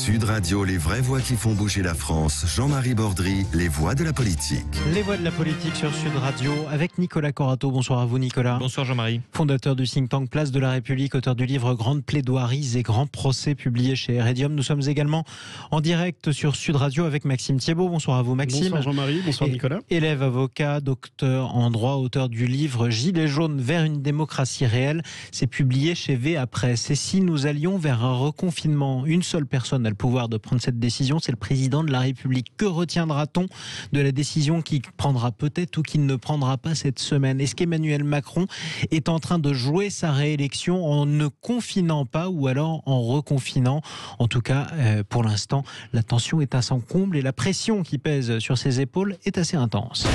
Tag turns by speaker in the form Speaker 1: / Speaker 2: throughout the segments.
Speaker 1: Sud Radio, les vraies voix qui font bouger la France. Jean-Marie Bordry, les voix de la politique.
Speaker 2: Les voix de la politique sur Sud Radio avec Nicolas Corato. Bonsoir à vous Nicolas.
Speaker 3: Bonsoir Jean-Marie.
Speaker 2: Fondateur du think tank Place de la République, auteur du livre Grandes plaidoiries et grands procès publié chez Heredium. Nous sommes également en direct sur Sud Radio avec Maxime Thiebaud. Bonsoir à vous Maxime.
Speaker 4: Bonsoir Jean-Marie, bonsoir Nicolas.
Speaker 2: Élève, avocat, docteur en droit, auteur du livre Gilets jaunes vers une démocratie réelle. C'est publié chez VA Presse. Et si nous allions vers un reconfinement, une seule personne a le pouvoir de prendre cette décision, c'est le président de la République. Que retiendra-t-on de la décision qu'il prendra peut-être ou qu'il ne prendra pas cette semaine? Est-ce qu'Emmanuel Macron est en train de jouer sa réélection en ne confinant pas ou alors en reconfinant? En tout cas, pour l'instant, la tension est à son comble et la pression qui pèse sur ses épaules est assez intense.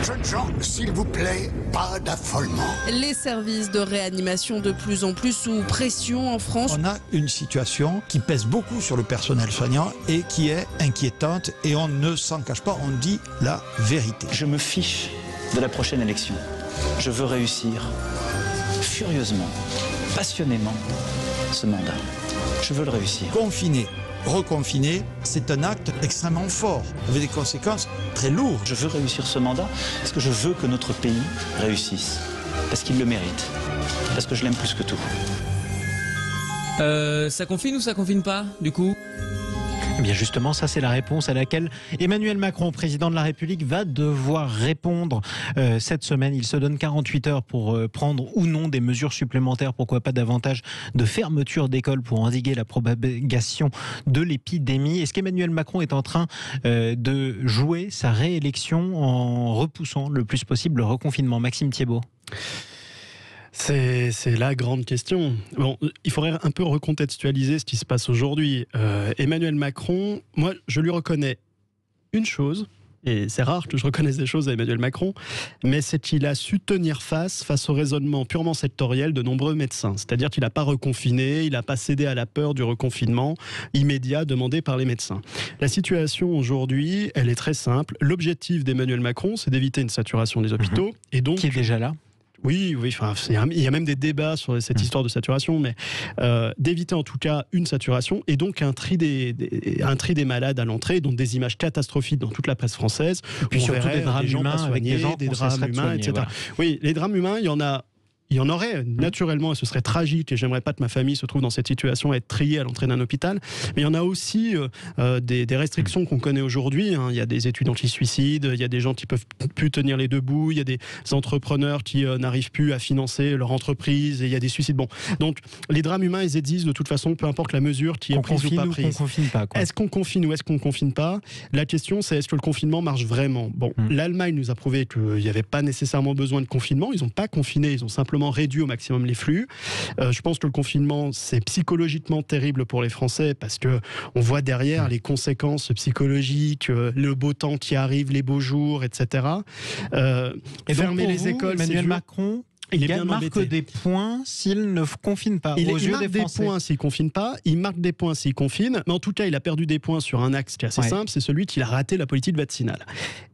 Speaker 5: Jeunes gens, s'il vous plaît, pas d'affolement.
Speaker 6: Les services de réanimation de plus en plus sous pression en France.
Speaker 7: On a une situation qui pèse beaucoup sur le personnel soignant et qui est inquiétante et on ne s'en cache pas, on dit la vérité.
Speaker 8: Je me fiche de la prochaine élection. Je veux réussir furieusement, passionnément ce mandat. Je veux le réussir.
Speaker 7: Confiner, reconfiner, c'est un acte extrêmement fort, avec des conséquences très lourdes.
Speaker 8: Je veux réussir ce mandat parce que je veux que notre pays réussisse. Parce qu'il le mérite. Parce que je l'aime plus que tout.
Speaker 9: Ça confine ou ça confine pas, du coup ?
Speaker 2: Eh bien justement, ça c'est la réponse à laquelle Emmanuel Macron, président de la République, va devoir répondre cette semaine. Il se donne 48 heures pour prendre ou non des mesures supplémentaires, pourquoi pas davantage de fermeture d'écoles pour endiguer la propagation de l'épidémie. Est-ce qu'Emmanuel Macron est en train de jouer sa réélection en repoussant le plus possible le reconfinement? Maxime Thiebaud.
Speaker 4: C'est la grande question. Bon, il faudrait un peu recontextualiser ce qui se passe aujourd'hui. Emmanuel Macron, moi, je lui reconnais une chose, et c'est rare que je reconnaisse des choses à Emmanuel Macron, mais c'est qu'il a su tenir face au raisonnement purement sectoriel de nombreux médecins. C'est-à-dire qu'il n'a pas reconfiné, il n'a pas cédé à la peur du reconfinement immédiat demandé par les médecins. La situation aujourd'hui, elle est très simple. L'objectif d'Emmanuel Macron, c'est d'éviter une saturation des hôpitaux. Et donc, qui est déjà là. Oui, enfin, il y a même des débats sur cette histoire de saturation, mais d'éviter en tout cas une saturation et donc un tri des malades à l'entrée, donc des images catastrophiques dans toute la presse française.
Speaker 2: Et puis surtout des drames humains avec des gens
Speaker 4: des drames humains, etc. Voilà. Oui, les drames humains, il y en aurait naturellement et ce serait tragique et j'aimerais pas que ma famille se trouve dans cette situation à être triée à l'entrée d'un hôpital, mais il y en a aussi des restrictions qu'on connaît aujourd'hui, hein. Il y a des étudiants qui se suicident, il y a des gens qui peuvent plus tenir les deux bouts, il y a des entrepreneurs qui n'arrivent plus à financer leur entreprise et il y a des suicides. Bon, donc les drames humains ils existent de toute façon, peu importe la mesure qui est prise ou pas prise. Est-ce qu'on confine ou est-ce qu'on confine pas? La question c'est est-ce que le confinement marche vraiment? Bon, l'Allemagne nous a prouvé qu'il n'y avait pas nécessairement besoin de confinement, ils n'ont pas confiné, ils ont simplement réduit au maximum les flux. Je pense que le confinement, c'est psychologiquement terrible pour les Français parce que on voit derrière les conséquences psychologiques, le beau temps qui arrive, les beaux jours, etc.
Speaker 2: Et fermer les écoles, Emmanuel Macron, il marque des points s'il ne confine pas.
Speaker 4: Il marque des points s'il ne confine pas, il marque des points s'il confine, mais en tout cas, il a perdu des points sur un axe qui est assez simple, c'est celui qu'il a raté la politique vaccinale.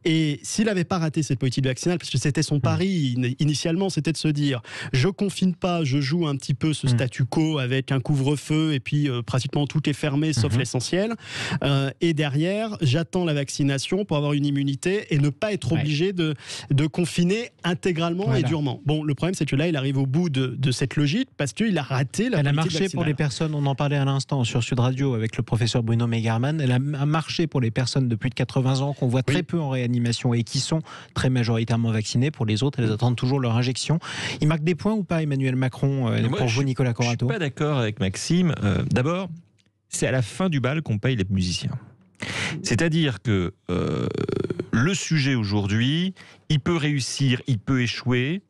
Speaker 4: Et s'il n'avait pas raté cette politique vaccinale, parce que c'était son pari initialement, c'était de se dire, je confine pas, je joue un petit peu ce statu quo avec un couvre-feu et puis pratiquement tout est fermé sauf l'essentiel. Et derrière, j'attends la vaccination pour avoir une immunité et ne pas être obligé de confiner intégralement et durement. Bon, le problème, c'est que là, il arrive au bout de cette logique parce qu'il a raté la politique vaccinale. Elle a marché
Speaker 2: pour les personnes, on en parlait à l'instant sur Sud Radio avec le professeur Bruno Megarman, elle a marché pour les personnes de plus de 80 ans qu'on voit très peu en réanimation et qui sont très majoritairement vaccinées. Pour les autres, elles attendent toujours leur injection. Il marque des points ou pas, Emmanuel Macron, pour vous, Nicolas Corato?
Speaker 3: Je ne suis pas d'accord avec Maxime. D'abord, c'est à la fin du bal qu'on paye les musiciens. C'est-à-dire que le sujet aujourd'hui, il peut réussir, il peut échouer,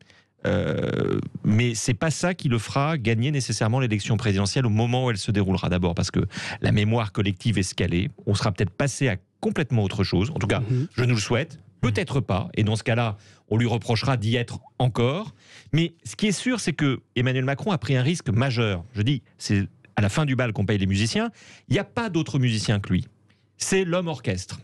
Speaker 3: mais c'est pas ça qui le fera gagner nécessairement l'élection présidentielle au moment où elle se déroulera. D'abord parce que la mémoire collective est scalée, on sera peut-être passé à complètement autre chose, en tout cas je nous le souhaite, peut-être pas, et dans ce cas-là on lui reprochera d'y être encore, mais ce qui est sûr c'est que Emmanuel Macron a pris un risque majeur. Je dis, c'est à la fin du bal qu'on paye les musiciens, il n'y a pas d'autres musiciens que lui, c'est l'homme orchestre,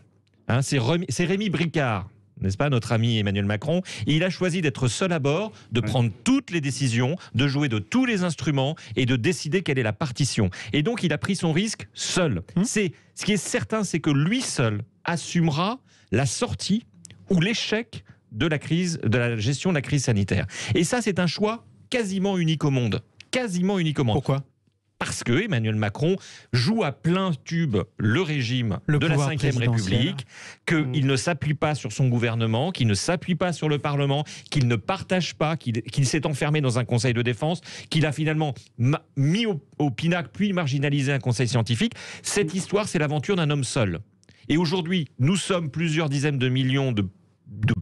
Speaker 3: hein, c'est Rémi Bricard, n'est-ce pas, notre ami Emmanuel Macron. Il a choisi d'être seul à bord, de prendre toutes les décisions, de jouer de tous les instruments et de décider quelle est la partition. Et donc, il a pris son risque seul. Ce qui est certain, c'est que lui seul assumera la sortie ou l'échec de la crise, de la gestion de la crise sanitaire. Et ça, c'est un choix quasiment unique au monde. Quasiment unique au monde.
Speaker 2: Pourquoi ?
Speaker 3: Parce que Emmanuel Macron joue à plein tube le régime de la Ve République, qu'il ne s'appuie pas sur son gouvernement, qu'il ne s'appuie pas sur le Parlement, qu'il ne partage pas, qu'il s'est enfermé dans un conseil de défense, qu'il a finalement mis au pinacle puis marginalisé un conseil scientifique. Cette histoire, c'est l'aventure d'un homme seul. Et aujourd'hui, nous sommes plusieurs dizaines de millions de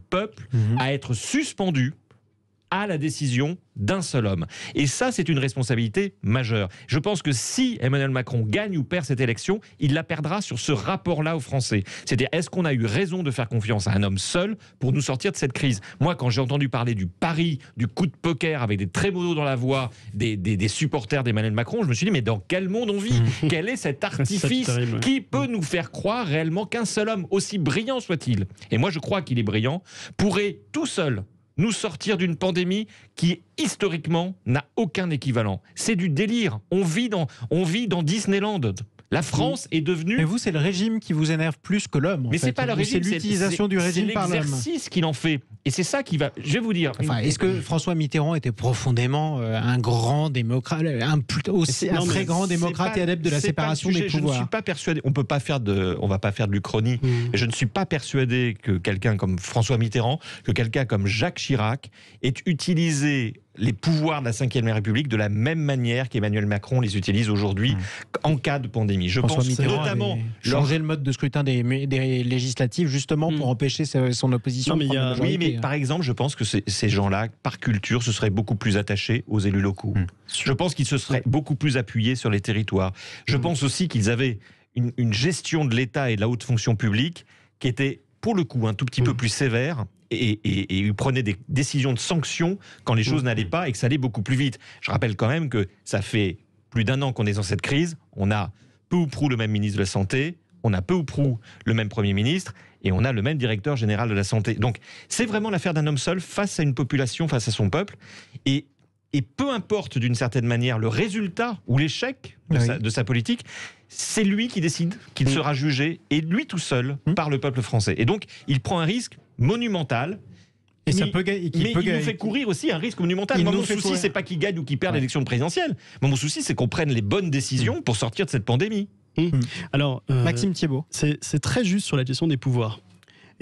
Speaker 3: peuples à être suspendus à la décision d'un seul homme. Et ça, c'est une responsabilité majeure. Je pense que si Emmanuel Macron gagne ou perd cette élection, il la perdra sur ce rapport-là aux Français. C'est-à-dire, est-ce qu'on a eu raison de faire confiance à un homme seul pour nous sortir de cette crise ? Moi, quand j'ai entendu parler du pari, du coup de poker avec des trémolos dans la voix des supporters d'Emmanuel Macron, je me suis dit, mais dans quel monde on vit ? Quel est cet artifice qui peut nous faire croire réellement qu'un seul homme, aussi brillant soit-il, et moi je crois qu'il est brillant, pourrait tout seul nous sortir d'une pandémie qui, historiquement, n'a aucun équivalent. C'est du délire. On vit dans Disneyland. La France est devenue...
Speaker 2: Mais vous, c'est le régime qui vous énerve plus que l'homme.
Speaker 3: Mais c'est pas le régime,
Speaker 2: c'est l'utilisation du régime par l'homme.
Speaker 3: C'est l'exercice qu'il en fait. Et c'est ça qui va... Je vais vous dire...
Speaker 2: Enfin, est-ce que François Mitterrand était profondément un grand démocrate, un très grand démocrate et adepte de la séparation des pouvoirs ?
Speaker 3: Je ne suis pas persuadé... On va pas faire de l'Uchronie. Je ne suis pas persuadé que quelqu'un comme François Mitterrand, que quelqu'un comme Jacques Chirac ait utilisé les pouvoirs de la Ve République de la même manière qu'Emmanuel Macron les utilise aujourd'hui en cas de pandémie. Je
Speaker 2: François
Speaker 3: pense
Speaker 2: Mitterrand
Speaker 3: notamment
Speaker 2: changer le mode de scrutin des législatives justement pour empêcher son opposition.
Speaker 3: Oui, mais par exemple, je pense que ces gens-là, par culture, se seraient beaucoup plus attachés aux élus locaux. Je pense qu'ils se seraient beaucoup plus appuyés sur les territoires. Je pense aussi qu'ils avaient une gestion de l'État et de la haute fonction publique qui était, pour le coup, un tout petit peu plus sévère. Et ils prenaient des décisions de sanctions quand les choses n'allaient pas et que ça allait beaucoup plus vite. Je rappelle quand même que ça fait plus d'un an qu'on est dans cette crise. On a peu ou prou le même ministre de la Santé, on a peu ou prou le même Premier ministre et on a le même directeur général de la Santé. Donc c'est vraiment l'affaire d'un homme seul face à une population, face à son peuple. Et peu importe d'une certaine manière le résultat ou l'échec de sa politique, c'est lui qui décide qu'il sera jugé, et lui tout seul, par le peuple français. Et donc il prend un risque monumental.
Speaker 2: Et
Speaker 3: il nous fait courir aussi un risque monumental. Mon souci, c'est pas qu'il gagne ou qu'il perde l'élection présidentielle. Mon souci, c'est qu'on prenne les bonnes décisions pour sortir de cette pandémie.
Speaker 4: Alors,
Speaker 2: Maxime Thiebaud.
Speaker 4: C'est très juste sur la question des pouvoirs.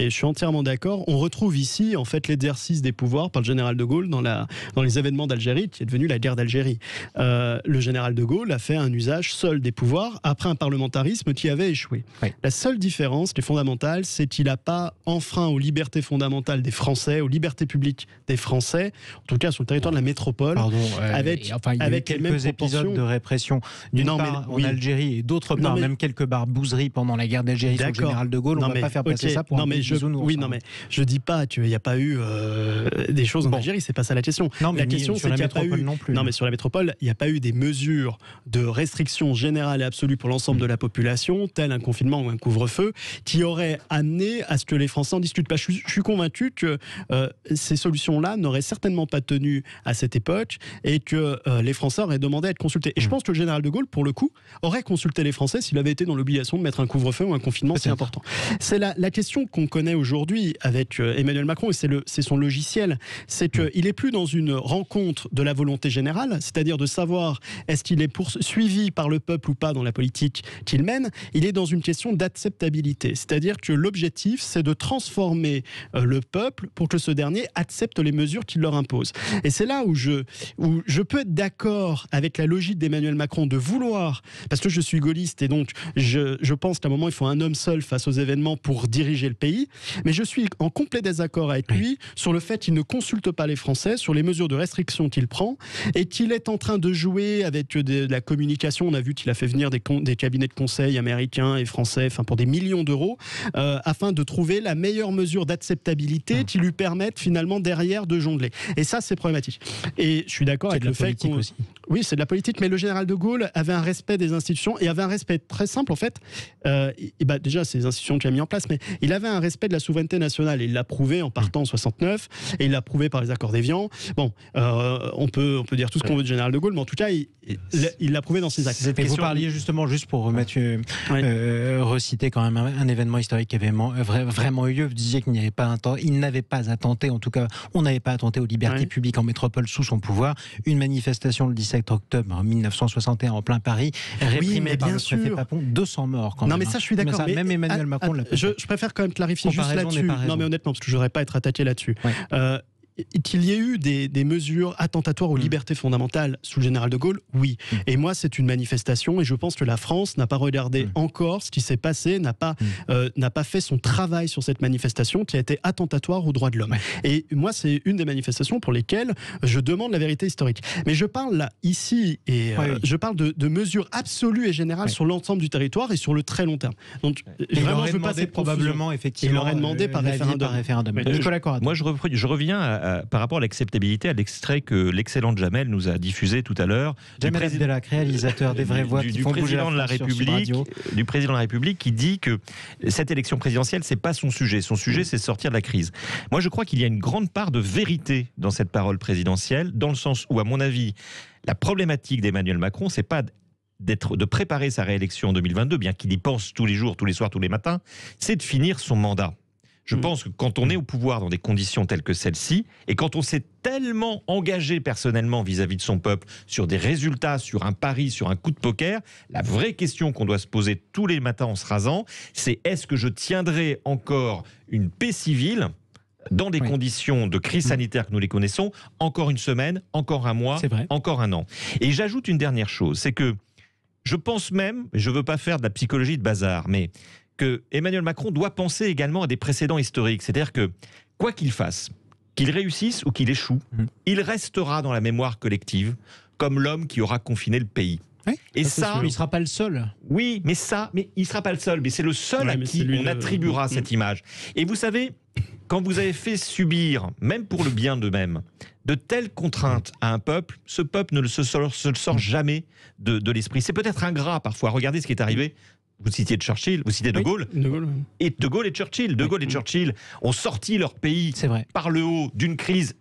Speaker 4: Et je suis entièrement d'accord. On retrouve ici, en fait, l'exercice des pouvoirs par le général de Gaulle dans les événements d'Algérie, qui est devenu la guerre d'Algérie. Le général de Gaulle a fait un usage seul des pouvoirs après un parlementarisme qui avait échoué. Oui. La seule différence, qui est fondamentale, c'est qu'il n'a pas enfreint aux libertés fondamentales des Français, aux libertés publiques des Français, en tout cas sur le territoire de la métropole.
Speaker 2: Il y a eu quelques épisodes de répression, d'une part en Algérie et d'autre part même quelques barbouzeries pendant la guerre d'Algérie sur le général de Gaulle. On ne va pas faire passer ça pour mais je dis pas qu'il n'y a pas eu des choses en Algérie, c'est pas ça la question. Non, mais la question c'est qu'il n'y a pas eu. Non, mais sur la métropole, il n'y a pas eu des mesures de restriction générale et absolue pour l'ensemble de la population, tel un confinement ou un couvre-feu, qui auraient amené à ce que les Français en discutent pas. Je suis convaincu que ces solutions-là n'auraient certainement pas tenu à cette époque et que les Français auraient demandé à être consultés. Et je pense que le général de Gaulle, pour le coup, aurait consulté les Français s'il avait été dans l'obligation de mettre un couvre-feu ou un confinement si important. C'est la question qu'on connaît aujourd'hui avec Emmanuel Macron, et c'est son logiciel, c'est qu'il n'est plus dans une rencontre de la volonté générale, c'est-à-dire de savoir est-ce qu'il est poursuivi par le peuple ou pas dans la politique qu'il mène. Il est dans une question d'acceptabilité, c'est-à-dire que l'objectif, c'est de transformer le peuple pour que ce dernier accepte les mesures qu'il leur impose. Et c'est là où je peux être d'accord avec la logique d'Emmanuel Macron de vouloir, parce que je suis gaulliste et donc je pense qu'à un moment il faut un homme seul face aux événements pour diriger le pays, mais je suis en complet désaccord avec lui sur le fait qu'il ne consulte pas les Français sur les mesures de restriction qu'il prend et qu'il est en train de jouer avec de la communication. On a vu qu'il a fait venir des cabinets de conseil américains et français, enfin pour des millions d'euros, afin de trouver la meilleure mesure d'acceptabilité qui lui permette finalement derrière de jongler. Et ça, c'est problématique. Et je suis d'accord avec le fait qu'on... Aussi. Oui, c'est de la politique, mais le général de Gaulle avait un respect des institutions et avait un respect très simple en fait. Déjà, c'est les institutions qu'il a mis en place, mais il avait un respect
Speaker 4: respect de la souveraineté nationale. Et il l'a prouvé en partant en 69, et il l'a prouvé par les accords d'Évian. Bon, on peut dire tout ce qu'on veut de général de Gaulle, mais en tout cas, il l'a prouvé dans ses actes.
Speaker 2: Et vous parliez justement, juste pour Mathieu, reciter quand même un événement historique qui avait vraiment eu lieu. Vous disiez qu'il n'avait pas attenté, en tout cas, on n'avait pas attenté aux libertés publiques en métropole sous son pouvoir. Une manifestation le 17 octobre 1961 en plein Paris, réprimée par le préfet Papon, 200 morts quand même.
Speaker 4: Non, mais ça, je suis d'accord.
Speaker 2: Mais même Emmanuel Macron l'a fait.
Speaker 4: Je préfère quand même clarifier juste là-dessus. Non, mais honnêtement, parce que je ne voudrais pas être attaqué là-dessus. Qu'il y ait eu des mesures attentatoires aux libertés fondamentales sous le général de Gaulle, oui. Et moi, c'est une manifestation, et je pense que la France n'a pas regardé encore ce qui s'est passé, n'a pas fait son travail sur cette manifestation qui a été attentatoire aux droits de l'homme. Et moi, c'est une des manifestations pour lesquelles je demande la vérité historique. Mais je parle là, ici, et je parle de mesures absolues et générales sur l'ensemble du territoire et sur le très long terme. Donc, vraiment, je veux pas cette
Speaker 2: probablement, effectivement,
Speaker 4: il aurait demandé par référendum.
Speaker 2: Nicolas Corato.
Speaker 3: Moi, je reviens par rapport à l'acceptabilité, à l'extrait que l'excellent Jamel nous a diffusé tout à l'heure.
Speaker 2: Jamel Abdelak, réalisateur des vraies voix qui font bouger la France
Speaker 3: du président de la République qui dit que cette élection présidentielle, c'est pas son sujet. Son sujet, c'est sortir de la crise. Moi, je crois qu'il y a une grande part de vérité dans cette parole présidentielle, dans le sens où, à mon avis, la problématique d'Emmanuel Macron, c'est pas de préparer sa réélection en 2022, bien qu'il y pense tous les jours, tous les soirs, tous les matins, c'est de finir son mandat. Je pense que quand on est au pouvoir dans des conditions telles que celle-ci, et quand on s'est tellement engagé personnellement vis-à-vis de son peuple sur des résultats, sur un pari, sur un coup de poker, la vraie question qu'on doit se poser tous les matins en se rasant, c'est est-ce que je tiendrai encore une paix civile dans des conditions de crise sanitaire que nous les connaissons, encore une semaine, encore un mois, encore un an. Et j'ajoute une dernière chose, c'est que je pense même, je ne veux pas faire de la psychologie de bazar, mais que Emmanuel Macron doit penser également à des précédents historiques. C'est-à-dire que, quoi qu'il fasse, qu'il réussisse ou qu'il échoue, il restera dans la mémoire collective comme l'homme qui aura confiné le pays. Et ça,
Speaker 2: il ne sera pas le seul.
Speaker 3: Oui, mais il ne sera pas le seul. Mais c'est le seul à qui on attribuera cette image. Et vous savez, quand vous avez fait subir, même pour le bien d'eux-mêmes, de telles contraintes à un peuple, ce peuple ne se sort jamais de l'esprit. C'est peut-être ingrat parfois. Regardez ce qui est arrivé. Vous citiez Churchill, vous citez De Gaulle. Et De Gaulle et Churchill. De Gaulle et Churchill ont sorti leur pays par le haut d'une crise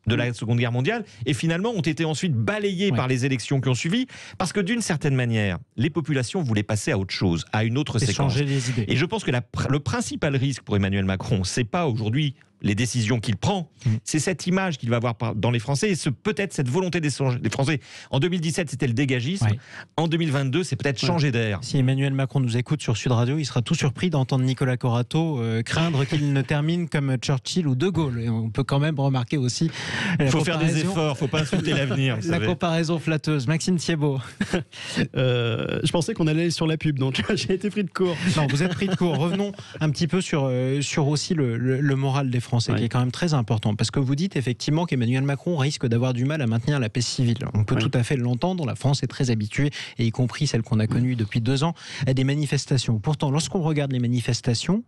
Speaker 3: de la Seconde Guerre mondiale et finalement ont été ensuite balayés par les élections qui ont suivi parce que d'une certaine manière, les populations voulaient passer à autre chose, à une autre séquence.
Speaker 2: Changer les idées.
Speaker 3: Et je pense que le principal risque pour Emmanuel Macron, c'est pas aujourd'hui les décisions qu'il prend, c'est cette image qu'il va avoir dans les Français et peut-être cette volonté des Français. En 2017, c'était le dégagisme. En 2022, c'est peut-être changer d'air.
Speaker 2: Si Emmanuel Macron nous écoute sur Sud Radio, il sera tout surpris d'entendre Nicolas Corato craindre qu'il ne termine comme Churchill ou De Gaulle. Et on peut quand même remarquer aussi
Speaker 3: il faut faire des efforts, il ne faut pas insulter l'avenir.
Speaker 2: La comparaison flatteuse. Maxime Thiebaud.
Speaker 4: Je pensais qu'on allait sur la pub, donc j'ai été pris de court.
Speaker 2: Non, vous êtes pris de court. Revenons un petit peu sur aussi le moral des Français, qui est quand même très important. Parce que vous dites effectivement qu'Emmanuel Macron risque d'avoir du mal à maintenir la paix civile. On peut tout à fait l'entendre. La France est très habituée, et y compris celle qu'on a connue depuis 2 ans, à des manifestations. Pourtant, lorsqu'on regarde les manifestations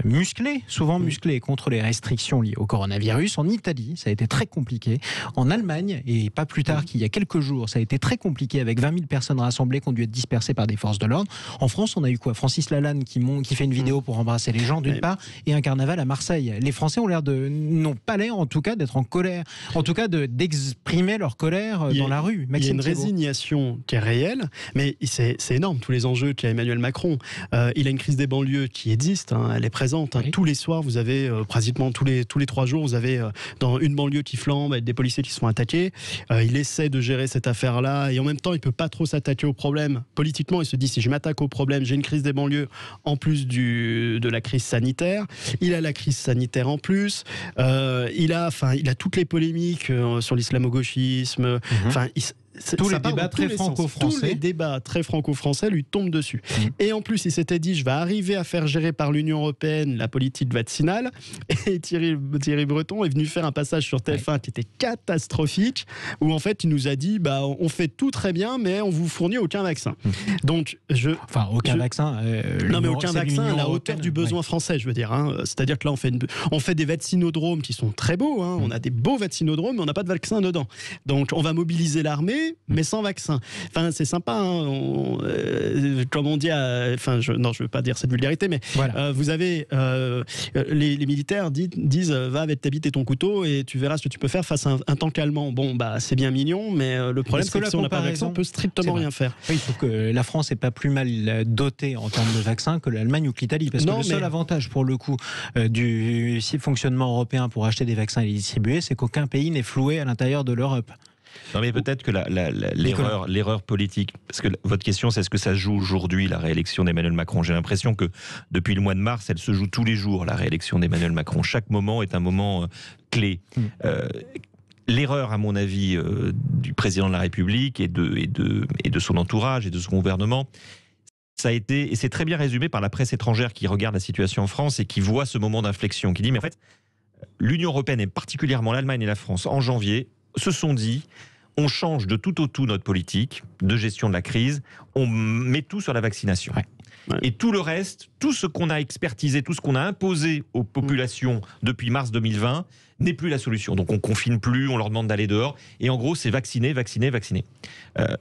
Speaker 2: musclées, souvent musclées contre les restrictions liées au coronavirus, en Italie, ça a été très compliqué. En Allemagne, et pas plus tard qu'il y a quelques jours, ça a été très compliqué avec 20 000 personnes rassemblées qui ont dû être dispersées par des forces de l'ordre. En France, on a eu quoi? Francis Lalanne qui fait une vidéo pour embrasser les gens, d'une part, et un carnaval à Marseille. Les Français n'ont pas l'air, en tout cas, d'être en colère, en tout cas d'exprimer leur colère dans la rue.
Speaker 4: Il y a une résignation qui est réelle, mais c'est énorme, tous les enjeux qu'a Emmanuel Macron. Il a une crise des banlieues qui existe, elle est présente. Tous les soirs, vous avez, pratiquement tous les 3 jours, vous avez dans une banlieue qui flambe, avec des policiers qui se font attaquer. Il essaie de gérer cette affaire-là, et en même temps, il ne peut pas trop s'attaquer au problème. Politiquement, il se dit, si je m'attaque au problème, j'ai une crise des banlieues, en plus de la crise sanitaire. Il a la crise sanitaire en plus. Il a toutes les polémiques sur l'islamo-gauchisme.
Speaker 2: Tous les débats très franco-français.
Speaker 4: Tous les débats très franco-français lui tombent dessus. Et en plus, il s'était dit, je vais arriver à faire gérer par l'Union européenne la politique vaccinale. Et Thierry Breton est venu faire un passage sur TF1 qui était catastrophique, où en fait, il nous a dit, on fait tout très bien, mais on vous fournit aucun vaccin. Donc,
Speaker 2: aucun vaccin.
Speaker 4: Non, mais aucun vaccin à la hauteur du besoin français, je veux dire. C'est-à-dire que là, on fait des vaccinodromes qui sont très beaux. On a des beaux vaccinodromes, mais on n'a pas de vaccin dedans. Donc, on va mobiliser l'armée, mais sans vaccin. Enfin, c'est sympa. comme on dit, non, je veux pas dire cette vulgarité, mais
Speaker 2: voilà.
Speaker 4: vous avez les militaires disent va avec ta bite et ton couteau et tu verras ce que tu peux faire face à un tank allemand. Bon, bah c'est bien mignon, mais le problème c'est que si on n'a pas de vaccin, on peut strictement rien faire.
Speaker 2: Oui, il faut que la France n'est pas plus mal dotée en termes de vaccins que l'Allemagne ou que l'Italie, parce que le seul avantage pour le coup du fonctionnement européen pour acheter des vaccins et les distribuer, c'est qu'aucun pays n'est floué à l'intérieur de l'Europe.
Speaker 3: Non, mais peut-être que l'erreur politique, parce que votre question c'est est-ce que ça se joue aujourd'hui la réélection d'Emmanuel Macron? J'ai l'impression que depuis le mois de mars, elle se joue tous les jours, la réélection d'Emmanuel Macron. Chaque moment est un moment clé. L'erreur, à mon avis, du président de la République et de son entourage et de son gouvernement, ça a été, et c'est très bien résumé par la presse étrangère qui regarde la situation en France et qui voit ce moment d'inflexion, qui dit mais en fait, l'Union européenne et particulièrement l'Allemagne et la France, en janvier, se sont dit on change de tout au tout notre politique de gestion de la crise, on met tout sur la vaccination. Et tout le reste, tout ce qu'on a expertisé, tout ce qu'on a imposé aux populations depuis mars 2020 n'est plus la solution. Donc on confine plus, on leur demande d'aller dehors. Et en gros, c'est vacciner, vacciner, vacciner.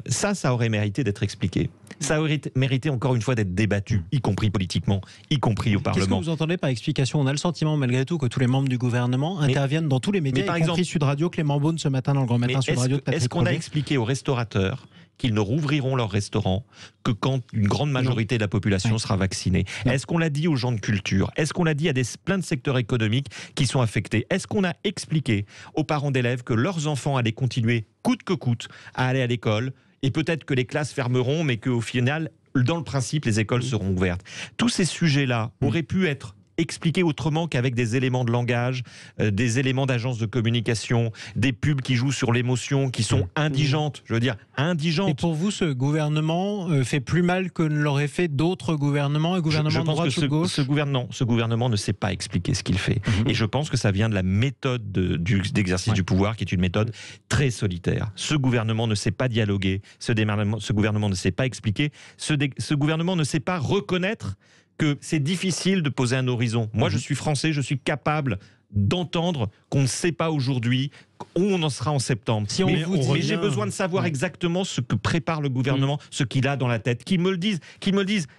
Speaker 3: Ça aurait mérité d'être expliqué. Ça aurait mérité encore une fois d'être débattu, y compris politiquement, y compris au Parlement.
Speaker 2: Qu'est-ce que vous entendez par explication? On a le sentiment malgré tout que tous les membres du gouvernement interviennent dans tous les médias, y compris Sud Radio, Clément Beaune ce matin dans le Grand Matin Sud Radio.
Speaker 3: Est-ce qu'on a expliqué aux restaurateurs qu'ils ne rouvriront leurs restaurants que quand une grande majorité de la population sera vaccinée? Est-ce qu'on l'a dit aux gens de culture? Est-ce qu'on l'a dit à plein de secteurs économiques qui sont affectés? Est-ce qu'on a expliqué aux parents d'élèves que leurs enfants allaient continuer, coûte que coûte, à aller à l'école, et peut-être que les classes fermeront, mais qu'au final, dans le principe, les écoles seront ouvertes? Tous ces sujets-là auraient pu être expliquer autrement qu'avec des éléments de langage, des éléments d'agence de communication, des pubs qui jouent sur l'émotion, qui sont indigentes, je veux dire, indigentes.
Speaker 2: Et pour vous, ce gouvernement fait plus mal que ne l'auraient fait d'autres gouvernements, et gouvernements de droite ou de gauche?
Speaker 3: Ce gouvernement ne sait pas expliquer ce qu'il fait. Et je pense que ça vient de la méthode d'exercice du pouvoir, qui est une méthode très solitaire. Ce gouvernement ne sait pas dialoguer, ce gouvernement ne sait pas expliquer, ce gouvernement ne sait pas reconnaître que c'est difficile de poser un horizon. Moi, je suis français, je suis capable d'entendre qu'on ne sait pas aujourd'hui où on en sera en septembre. Mais j'ai besoin de savoir exactement ce que prépare le gouvernement, ce qu'il a dans la tête. Qu'ils me le disent,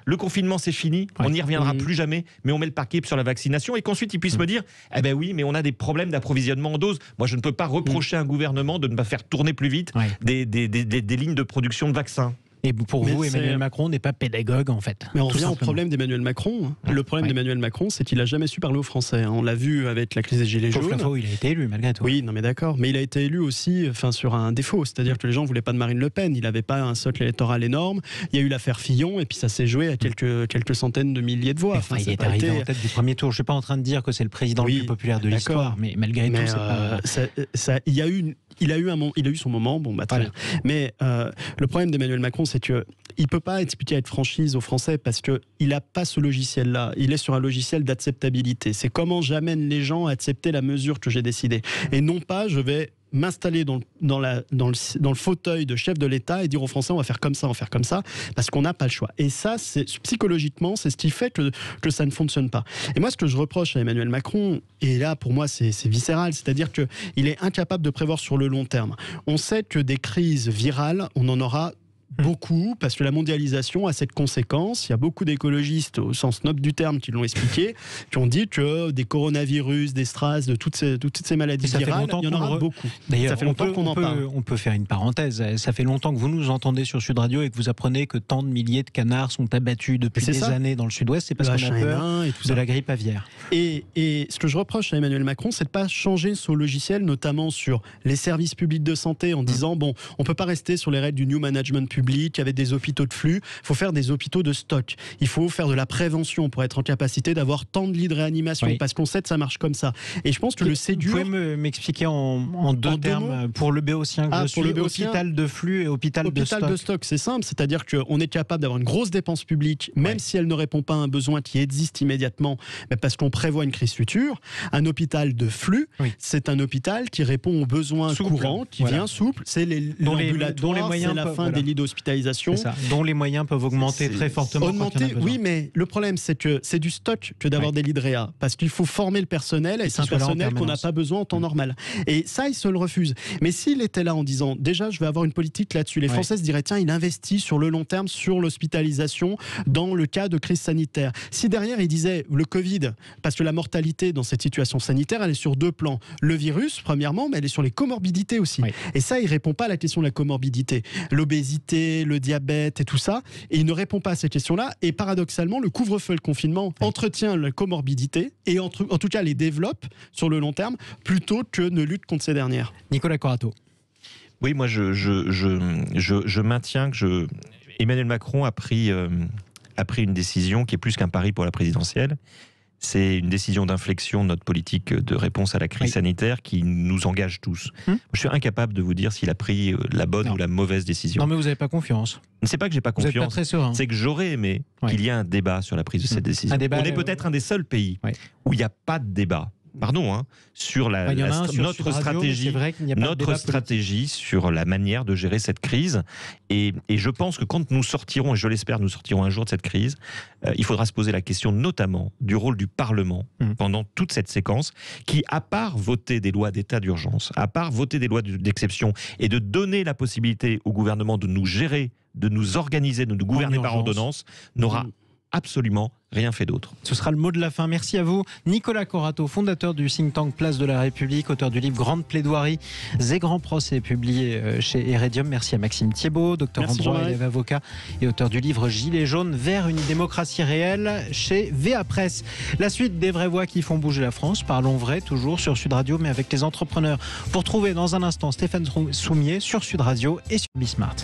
Speaker 3: le confinement c'est fini, on n'y reviendra plus jamais, mais on met le paquet sur la vaccination, et qu'ensuite ils puissent me dire eh ben oui, mais on a des problèmes d'approvisionnement en doses. Moi, je ne peux pas reprocher à un gouvernement de ne pas faire tourner plus vite des lignes de production de vaccins.
Speaker 2: Et pour vous, Emmanuel Macron n'est pas pédagogue, en fait.
Speaker 4: Mais on revient au problème d'Emmanuel Macron. Le problème d'Emmanuel Macron, c'est qu'il n'a jamais su parler aux Français. On l'a vu avec la crise des Gilets jaunes.
Speaker 2: Sauf la fois où il a été élu, malgré tout.
Speaker 4: Oui, non mais d'accord. Mais il a été élu aussi sur un défaut. C'est-à-dire que les gens ne voulaient pas de Marine Le Pen. Il n'avait pas un socle électoral énorme. Il y a eu l'affaire Fillon, et puis ça s'est joué à quelques centaines de milliers de voix.
Speaker 2: Il est arrivé en tête du premier tour. Je ne suis pas en train de dire que c'est le président le plus populaire de l'histoire, mais malgré tout, c'est pas... Il a eu son moment, très bien. Mais le problème d'Emmanuel Macron, c'est que il peut pas expliquer avec franchise aux Français parce que il n'a pas ce logiciel-là. Il est sur un logiciel d'acceptabilité. C'est comment j'amène les gens à accepter la mesure que j'ai décidée. Et non pas, je vais m'installer dans le fauteuil de chef de l'État et dire aux Français on va faire comme ça, parce qu'on n'a pas le choix. Et ça, psychologiquement, c'est ce qui fait que ça ne fonctionne pas. Et moi, ce que je reproche à Emmanuel Macron, et là pour moi c'est viscéral, c'est-à-dire qu'il est incapable de prévoir sur le long terme. On sait que des crises virales, on en aura beaucoup, parce que la mondialisation a cette conséquence. Il y a beaucoup d'écologistes, au sens noble du terme, qui l'ont expliqué, qui ont dit que des coronavirus, des SRAS, de toutes ces maladies virales, il y en aura beaucoup. D'ailleurs,
Speaker 4: ça fait longtemps qu'on en parle.
Speaker 2: On peut faire une parenthèse. Ça fait longtemps que vous nous entendez sur Sud Radio et que vous apprenez que tant de milliers de canards sont abattus depuis des années dans le Sud-Ouest. C'est parce qu'on a peur de la grippe aviaire.
Speaker 4: Et ce que je reproche à Emmanuel Macron, c'est de ne pas changer son logiciel, notamment sur les services publics de santé, en disant bon, on ne peut pas rester sur les règles du New Management Public avec des hôpitaux de flux. Il faut faire des hôpitaux de stock. Il faut faire de la prévention pour être en capacité d'avoir tant de lits de réanimation, parce qu'on sait que ça marche comme ça. Et je pense que le Ségur...
Speaker 2: Vous pouvez m'expliquer en deux termes pour le béotien que je suis, hôpital de flux et hôpital de stock.
Speaker 4: De stock, c'est simple, c'est-à-dire qu'on est capable d'avoir une grosse dépense publique, même si elle ne répond pas à un besoin qui existe immédiatement, mais parce qu'on prévoit une crise future. Un hôpital de flux, c'est un hôpital qui répond aux besoins courants, qui vient souple. C'est l'ambulatoire, c'est la fin des lits d'hospital. d'hospitalisation.
Speaker 2: C'est ça, dont les moyens peuvent augmenter très fortement.
Speaker 4: Augmenter, oui, mais le problème, c'est que c'est du stock que d'avoir des lits de réa, parce qu'il faut former le personnel, et c'est un personnel qu'on n'a pas besoin en temps normal. Et ça, il se le refuse. Mais s'il était là en disant, déjà, je vais avoir une politique là-dessus, les Français se diraient, tiens, il investit sur le long terme, sur l'hospitalisation, dans le cas de crise sanitaire. Si derrière, il disait, le Covid, parce que la mortalité dans cette situation sanitaire, elle est sur 2 plans. Le virus, premièrement, mais elle est sur les comorbidités aussi. Et ça, il répond pas à la question de la comorbidité. L'obésité, le diabète et tout ça. Et il ne répond pas à ces questions-là. Et paradoxalement, le couvre-feu et le confinement entretient la comorbidité et en tout cas les développe sur le long terme plutôt que ne lutte contre ces dernières.
Speaker 2: Nicolas Corato.
Speaker 3: Oui, moi je maintiens que Emmanuel Macron a pris une décision qui est plus qu'un pari pour la présidentielle. C'est une décision d'inflexion de notre politique de réponse à la crise sanitaire qui nous engage tous. Je suis incapable de vous dire s'il a pris la bonne ou la mauvaise décision.
Speaker 2: Non, mais vous n'avez pas confiance.
Speaker 3: C'est pas que j'ai pas confiance.
Speaker 2: Vous êtes pas très serein.
Speaker 3: C'est que j'aurais aimé qu'il y ait un débat sur la prise de cette décision. On est peut-être un des seuls pays où il n'y a pas de débat. Pardon, sur notre stratégie sur la manière de gérer cette crise. Et je pense que quand nous sortirons, et je l'espère, nous sortirons un jour de cette crise, il faudra se poser la question notamment du rôle du Parlement pendant toute cette séquence qui, à part voter des lois d'état d'urgence, à part voter des lois d'exception et de donner la possibilité au gouvernement de nous gérer, de nous organiser, de nous gouverner par ordonnance, n'aura absolument rien fait d'autre.
Speaker 2: Ce sera le mot de la fin. Merci à vous. Nicolas Corato, fondateur du think tank Place de la République, auteur du livre Grande plaidoirie et grands procès, publié chez Heredium. Merci à Maxime Thiebaud, docteur en droit, élève avocat et auteur du livre Gilets jaunes vers une démocratie réelle chez VA Presse. La suite des vraies voix qui font bouger la France. Parlons vrai, toujours sur Sud Radio, mais avec les entrepreneurs. Pour trouver dans un instant Stéphane Soumier sur Sud Radio et sur Bismart.